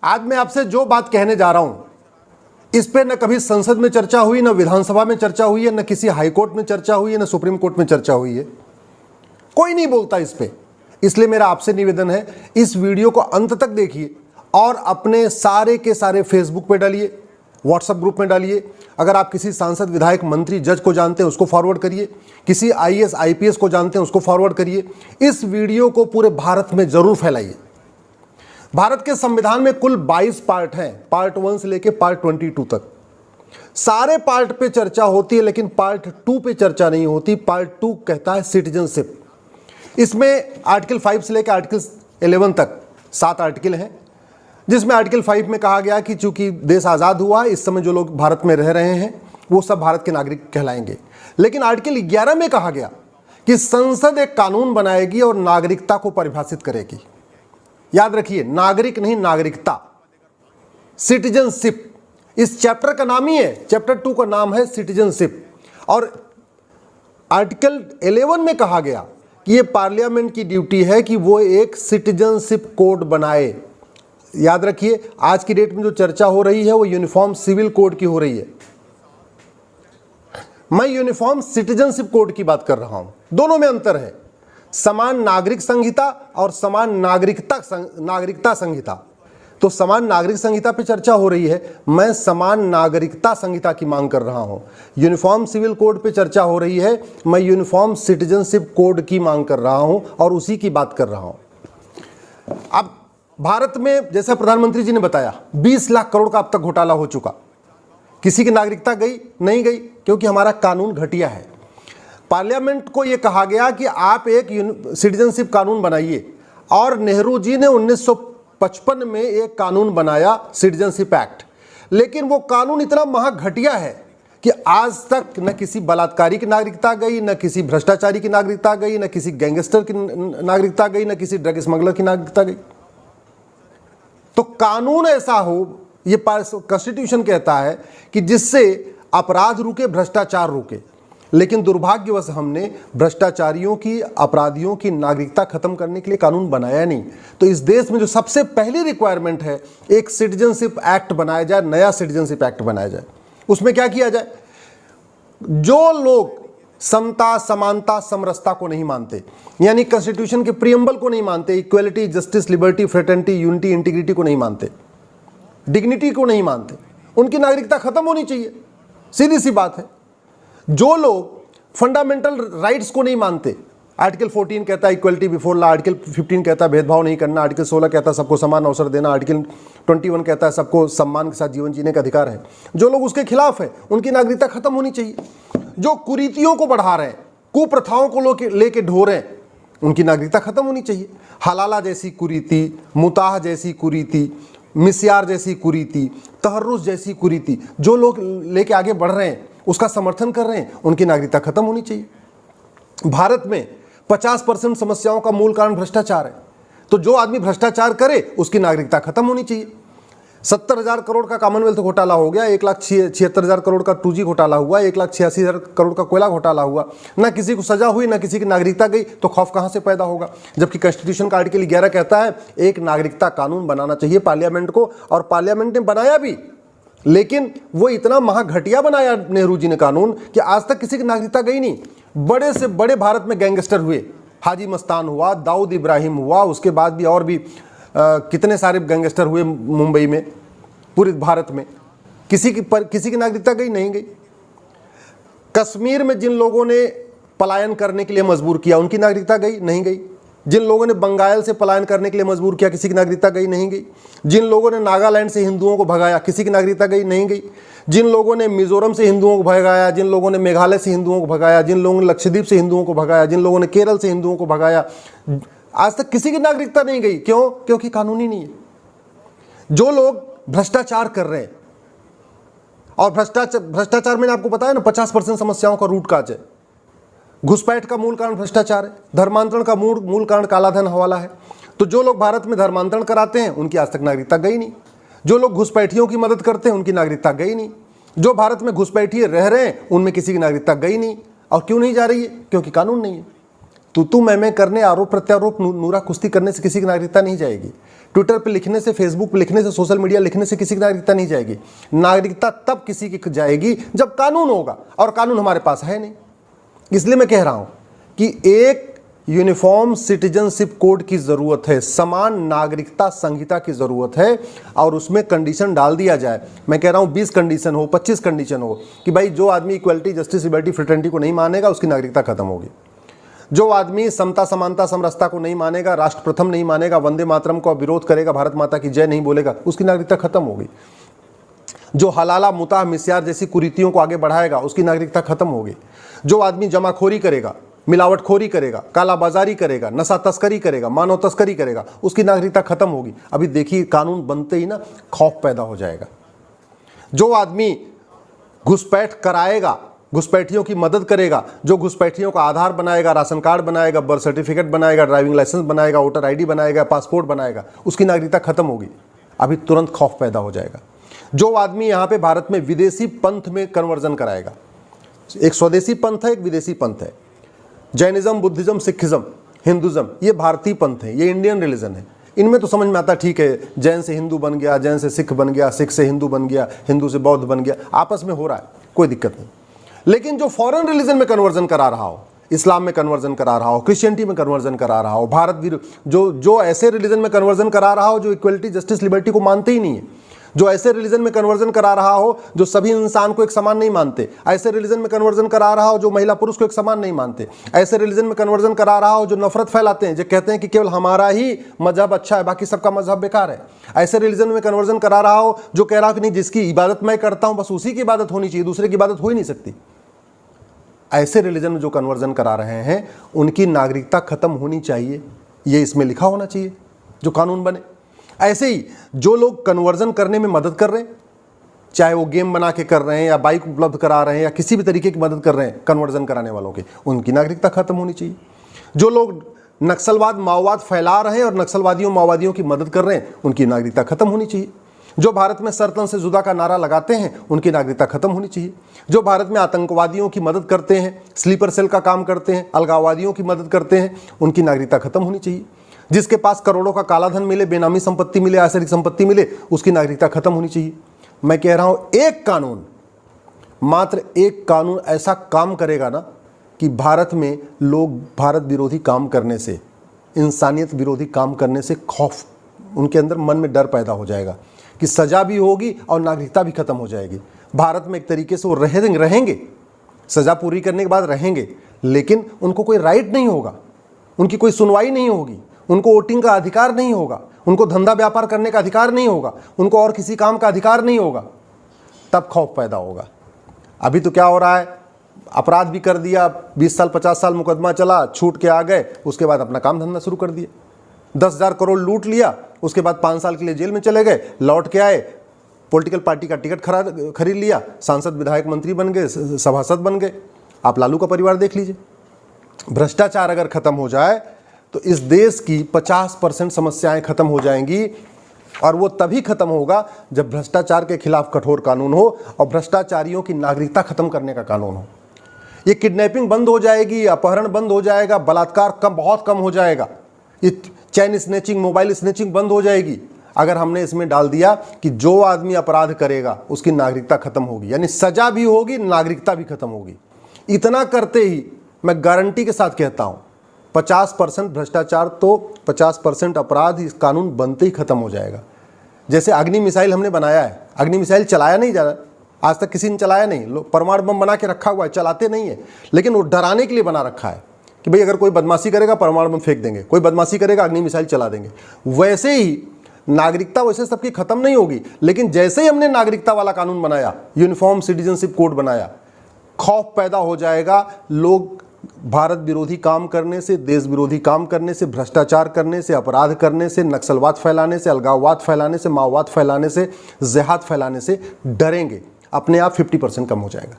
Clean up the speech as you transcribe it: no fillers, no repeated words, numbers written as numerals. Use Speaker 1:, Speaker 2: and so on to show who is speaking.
Speaker 1: आज मैं आपसे जो बात कहने जा रहा हूं, इस पे न कभी संसद में चर्चा हुई, न विधानसभा में चर्चा हुई है, न किसी हाईकोर्ट में चर्चा हुई है, न सुप्रीम कोर्ट में चर्चा हुई है। कोई नहीं बोलता इस पे। इसलिए मेरा आपसे निवेदन है, इस वीडियो को अंत तक देखिए और अपने सारे के सारे फेसबुक पे डालिए, व्हाट्सएप ग्रुप में डालिए। अगर आप किसी सांसद, विधायक, मंत्री, जज को जानते हैं उसको फॉरवर्ड करिए, किसी आईएएस, आईपीएस को जानते हैं उसको फॉरवर्ड करिए। इस वीडियो को पूरे भारत में जरूर फैलाइए। भारत के संविधान में कुल 22 पार्ट हैं, पार्ट 1 से लेकर पार्ट 22 तक। सारे पार्ट पे चर्चा होती है, लेकिन पार्ट 2 पे चर्चा नहीं होती। पार्ट 2 कहता है सिटीजनशिप। इसमें आर्टिकल 5 से लेकर आर्टिकल 11 तक 7 आर्टिकल हैं, जिसमें आर्टिकल 5 में कहा गया कि चूंकि देश आज़ाद हुआ, इस समय जो लोग भारत में रह रहे हैं वो सब भारत के नागरिक कहलाएंगे। लेकिन आर्टिकल 11 में कहा गया कि संसद एक कानून बनाएगी और नागरिकता को परिभाषित करेगी। याद रखिए, नागरिक नहीं, नागरिकता, सिटीजनशिप। इस चैप्टर का नाम ही है, चैप्टर 2 का नाम है सिटीजनशिप। और आर्टिकल 11 में कहा गया कि ये पार्लियामेंट की ड्यूटी है कि वो एक सिटीजनशिप कोड बनाए। याद रखिए, आज की डेट में जो चर्चा हो रही है वो यूनिफॉर्म सिविल कोड की हो रही है। मैं यूनिफॉर्म सिटीजनशिप कोड की बात कर रहा हूं। दोनों में अंतर है, समान नागरिक संहिता और समान नागरिकता संहिता। तो समान नागरिक संहिता पे चर्चा हो रही है, मैं समान नागरिकता संहिता की मांग कर रहा हूं। यूनिफॉर्म सिविल कोड पे चर्चा हो रही है, मैं यूनिफॉर्म सिटीजनशिप कोड की मांग कर रहा हूं और उसी की बात कर रहा हूं। अब भारत में, जैसा प्रधानमंत्री जी ने बताया, 20 लाख करोड़ का अब तक घोटाला हो चुका। किसी की नागरिकता गई नहीं गई, क्योंकि हमारा कानून घटिया है। पार्लियामेंट को यह कहा गया कि आप एक सिटीजनशिप कानून बनाइए, और नेहरू जी ने 1955 में एक कानून बनाया, सिटीजनशिप एक्ट। लेकिन वो कानून इतना महाघटिया है कि आज तक न किसी बलात्कारी की नागरिकता गई, न किसी भ्रष्टाचारी की नागरिकता गई, न किसी गैंगस्टर की नागरिकता गई, न किसी ड्रग स्मगलर की नागरिकता गई। तो कानून ऐसा हो, ये कॉन्स्टिट्यूशन कहता है कि जिससे अपराध रुके, भ्रष्टाचार रुके। लेकिन दुर्भाग्यवश हमने भ्रष्टाचारियों की, अपराधियों की नागरिकता खत्म करने के लिए कानून बनाया नहीं। तो इस देश में जो सबसे पहली रिक्वायरमेंट है, एक सिटीजनशिप एक्ट बनाया जाए, नया सिटीजनशिप एक्ट बनाया जाए। उसमें क्या किया जाए? जो लोग समता, समानता, समरसता को नहीं मानते, यानी कॉन्स्टिट्यूशन के प्रियम्बल को नहीं मानते, equality, justice, liberty, fraternity, unity, integrity को नहीं मानते, डिग्निटी को नहीं मानते, उनकी नागरिकता खत्म होनी चाहिए। सीधी सी बात है। जो लोग फंडामेंटल राइट्स को नहीं मानते, आर्टिकल 14 कहता है इक्वलिटी बिफोर लॉ, आर्टिकल 15 कहता है भेदभाव नहीं करना, आर्टिकल 16 कहता है सबको समान अवसर देना, आर्टिकल 21 कहता है सबको सम्मान के साथ जीवन जीने का अधिकार है। जो लोग उसके खिलाफ है, उनकी नागरिकता खत्म होनी चाहिए। जो कुरीतियों को बढ़ा रहे हैं, कुप्रथाओं को लेके ढो रहे हैं, उनकी नागरिकता खत्म होनी चाहिए। हलाला जैसी कुरीति, मुताह जैसी कुरीति, मिस्यार जैसी कुरीति, तहर्रुस जैसी कुरीति, जो लोग लेके आगे बढ़ रहे हैं, उसका समर्थन कर रहे हैं, उनकी नागरिकता खत्म होनी चाहिए। भारत में 50% समस्याओं का मूल कारण भ्रष्टाचार है। तो जो आदमी भ्रष्टाचार करे, उसकी नागरिकता खत्म होनी चाहिए। 70,000 करोड़ का कॉमनवेल्थ घोटाला हो गया, 1,76,000 करोड़ का 2G घोटाला हुआ, 1,86,000 करोड़ का कोयला घोटाला हुआ। ना किसी को सजा हुई, ना किसी की नागरिकता गई, तो खौफ कहां से पैदा होगा? जबकि कॉन्स्टिट्यूशन का आर्टिकल 11 कहता है एक नागरिकता कानून बनाना चाहिए पार्लियामेंट को, और पार्लियामेंट ने बनाया भी। लेकिन वो इतना महाघटिया बनाया नेहरू जी ने कानून कि आज तक किसी की नागरिकता गई नहीं। बड़े से बड़े भारत में गैंगस्टर हुए, हाजी मस्तान हुआ, दाऊद इब्राहिम हुआ, उसके बाद भी और भी कितने सारे गैंगस्टर हुए मुंबई में, पूरे भारत में। किसी की नागरिकता गई नहीं गई। कश्मीर में जिन लोगों ने पलायन करने के लिए मजबूर किया, उनकी नागरिकता गई नहीं गई। जिन लोगों ने बंगाल से पलायन करने के लिए मजबूर किया, किसी की नागरिकता गई नहीं गई। जिन लोगों ने नागालैंड से हिंदुओं को भगाया, किसी की नागरिकता गई नहीं गई। जिन लोगों ने मिजोरम से हिंदुओं को भगाया, जिन लोगों ने मेघालय से हिंदुओं को भगाया, जिन लोगों ने लक्षद्वीप से हिंदुओं को भगाया, जिन लोगों ने केरल से हिंदुओं को भगाया, आज तक किसी की नागरिकता नहीं गई। क्यों? क्योंकि कानून ही नहीं है। जो लोग भ्रष्टाचार कर रहे हैं, और भ्रष्टाचार मैंने आपको बताया ना, 50% समस्याओं का रूट काज है। घुसपैठ का मूल कारण भ्रष्टाचार है, धर्मांतरण का मूल कारण कालाधन हवाला है। तो जो लोग भारत में धर्मांतरण कराते हैं, उनकी आज तक नागरिकता गई नहीं। जो लोग घुसपैठियों की मदद करते हैं, उनकी नागरिकता गई नहीं। जो भारत में घुसपैठिए रह रहे हैं, उनमें किसी की नागरिकता गई नहीं। और क्यों नहीं जा रही है? क्योंकि कानून नहीं है। तू मैं करने, आरोप प्रत्यारोप, नूरा कुश्ती करने से किसी की नागरिकता नहीं जाएगी। ट्विटर पे लिखने से, फेसबुक पे लिखने से, सोशल मीडिया लिखने से किसी की नागरिकता नहीं जाएगी। नागरिकता तब किसी की जाएगी जब कानून होगा, और कानून हमारे पास है नहीं। इसलिए मैं कह रहा हूं कि एक यूनिफॉर्म सिटीजनशिप कोड की जरूरत है, समान नागरिकता संहिता की जरूरत है, और उसमें कंडीशन डाल दिया जाए। मैं कह रहा हूं 20 कंडीशन हो, 25 कंडीशन हो कि भाई जो आदमी इक्वलिटी, जस्टिस, लिबर्टी, फ्रेटर्निटी को नहीं मानेगा उसकी नागरिकता खत्म होगी। जो आदमी समता, समानता, समरसता को नहीं मानेगा, राष्ट्र प्रथम नहीं मानेगा, वंदे मातरम का विरोध करेगा, भारत माता की जय नहीं बोलेगा, उसकी नागरिकता खत्म होगी। जो हलाला, मुताह, मिस्यार जैसी कुरीतियों को आगे बढ़ाएगा उसकी नागरिकता खत्म होगी। जो आदमी जमाखोरी करेगा, मिलावटखोरी करेगा, कालाबाजारी करेगा, नशा तस्करी करेगा, मानव तस्करी करेगा, उसकी नागरिकता खत्म होगी। अभी देखिए कानून बनते ही ना खौफ पैदा हो जाएगा। जो आदमी घुसपैठ कराएगा, घुसपैठियों की मदद करेगा, जो घुसपैठियों का आधार बनाएगा, राशन कार्ड बनाएगा, बर्थ सर्टिफिकेट बनाएगा, ड्राइविंग लाइसेंस बनाएगा, वोटर आईडी बनाएगा, पासपोर्ट बनाएगा, उसकी नागरिकता खत्म होगी। अभी तुरंत खौफ पैदा हो जाएगा। जो आदमी यहाँ पे भारत में विदेशी पंथ में कन्वर्जन कराएगा, एक स्वदेशी पंथ है, एक विदेशी पंथ है, जैनिज्म, बुद्धिज्म, सिखिज्म, हिंदुज्म, ये भारतीय पंथ है, ये इंडियन रिलीजन है। इनमें तो समझ में आता ठीक है, जैन से हिंदू बन गया, जैन से सिख बन गया, सिख से हिंदू बन गया, हिंदू से बौद्ध बन गया, आपस में हो रहा है, कोई दिक्कत नहीं। लेकिन जो फॉरेन रिलीजन में कन्वर्जन करा रहा हो, इस्लाम में कन्वर्जन करा रहा हो, क्रिश्चियनिटी में कन्वर्जन करा रहा हो, भारत जो ऐसे रिलीजन में कन्वर्जन करा रहा हो जो इक्वलिटी, जस्टिस, लिबर्टी को मानते ही नहीं है, जो ऐसे रिलीजन में कन्वर्जन करा रहा हो जो सभी इंसान को एक समान नहीं मानते, ऐसे रिलीजन में कन्वर्जन करा रहा हो जो महिला पुरुष को एक समान नहीं मानते, ऐसे रिलीजन में कन्वर्जन करा रहा हो जो नफरत फैलाते हैं, जो कहते हैं कि केवल हमारा ही मजहब अच्छा है, बाकी सबका मजहब बेकार है, ऐसे रिलीजन में कन्वर्जन करा रहा हो जो कह रहा हो कि नहीं, जिसकी इबादत मैं करता हूं बस उसी की इबादत होनी चाहिए, दूसरे की इबादत हो ही नहीं सकती। ऐसे रिलीजन में जो कन्वर्जन करा रहे हैं उनकी नागरिकता खत्म होनी चाहिए, ये इसमें लिखा होना चाहिए जो कानून बने। ऐसे ही जो लोग कन्वर्जन करने में मदद कर रहे हैं, चाहे वो गेम बना के कर रहे हैं या बाइक उपलब्ध करा रहे हैं या किसी भी तरीके की मदद कर रहे हैं कन्वर्जन कराने वालों की, उनकी नागरिकता खत्म होनी चाहिए। जो लोग नक्सलवाद, माओवाद फैला रहे हैं और नक्सलवादियों, माओवादियों की मदद कर रहे हैं, उनकी नागरिकता खत्म होनी चाहिए। जो भारत में सरतन से जुदा का नारा लगाते हैं उनकी नागरिकता खत्म होनी चाहिए। जो भारत में आतंकवादियों की मदद करते हैं, स्लीपर सेल का काम करते हैं, अलगाववादियों की मदद करते हैं, उनकी नागरिकता खत्म होनी चाहिए। जिसके पास करोड़ों का काला धन मिले, बेनामी संपत्ति मिले, आसरिक संपत्ति मिले, उसकी नागरिकता खत्म होनी चाहिए। मैं कह रहा हूं एक कानून, मात्र एक कानून ऐसा काम करेगा ना कि भारत में लोग भारत विरोधी काम करने से, इंसानियत विरोधी काम करने से खौफ, उनके अंदर मन में डर पैदा हो जाएगा कि सजा भी होगी और नागरिकता भी खत्म हो जाएगी। भारत में एक तरीके से वो रहेंगे, सजा पूरी करने के बाद रहेंगे, लेकिन उनको कोई राइट नहीं होगा, उनकी कोई सुनवाई नहीं होगी, उनको वोटिंग का अधिकार नहीं होगा, उनको धंधा व्यापार करने का अधिकार नहीं होगा, उनको और किसी काम का अधिकार नहीं होगा, तब खौफ पैदा होगा। अभी तो क्या हो रहा है, अपराध भी कर दिया, 20 साल 50 साल मुकदमा चला, छूट के आ गए, उसके बाद अपना काम धंधा शुरू कर दिया, 10,000 करोड़ लूट लिया, उसके बाद 5 साल के लिए जेल में चले गए, लौट के आए, पॉलिटिकल पार्टी का टिकट खरीद लिया, सांसद, विधायक, मंत्री बन गए, सभासद बन गए। आप लालू का परिवार देख लीजिए। भ्रष्टाचार अगर खत्म हो जाए तो इस देश की 50% समस्याएं खत्म हो जाएंगी, और वो तभी खत्म होगा जब भ्रष्टाचार के खिलाफ कठोर कानून हो और भ्रष्टाचारियों की नागरिकता खत्म करने का कानून हो। ये किडनैपिंग बंद हो जाएगी, अपहरण बंद हो जाएगा, बलात्कार बहुत कम हो जाएगा, ये चैन स्नैचिंग, मोबाइल स्नैचिंग बंद हो जाएगी अगर हमने इसमें डाल दिया कि जो आदमी अपराध करेगा उसकी नागरिकता खत्म होगी, यानी सजा भी होगी, नागरिकता भी खत्म होगी। इतना करते ही मैं गारंटी के साथ कहता हूं 50% भ्रष्टाचार तो 50% अपराध इस कानून बनते ही खत्म हो जाएगा। जैसे अग्नि मिसाइल हमने बनाया है, अग्नि मिसाइल चलाया नहीं जा रहा, आज तक किसी ने चलाया नहीं, लोग परमाणु बम बना के रखा हुआ है, चलाते नहीं है, लेकिन वो डराने के लिए बना रखा है कि भाई अगर कोई बदमाशी करेगा परमाणु बम फेंक देंगे, कोई बदमाशी करेगा अग्नि मिसाइल चला देंगे। वैसे ही नागरिकता वैसे सबकी खत्म नहीं होगी, लेकिन जैसे ही हमने नागरिकता वाला कानून बनाया, यूनिफॉर्म सिटीजनशिप कोड बनाया, खौफ पैदा हो जाएगा। लोग भारत विरोधी काम करने से, देश विरोधी काम करने से, भ्रष्टाचार करने से, अपराध करने से, नक्सलवाद फैलाने से, अलगाववाद फैलाने से, माओवाद फैलाने से, जिहाद फैलाने से डरेंगे। अपने आप 50% कम हो जाएगा।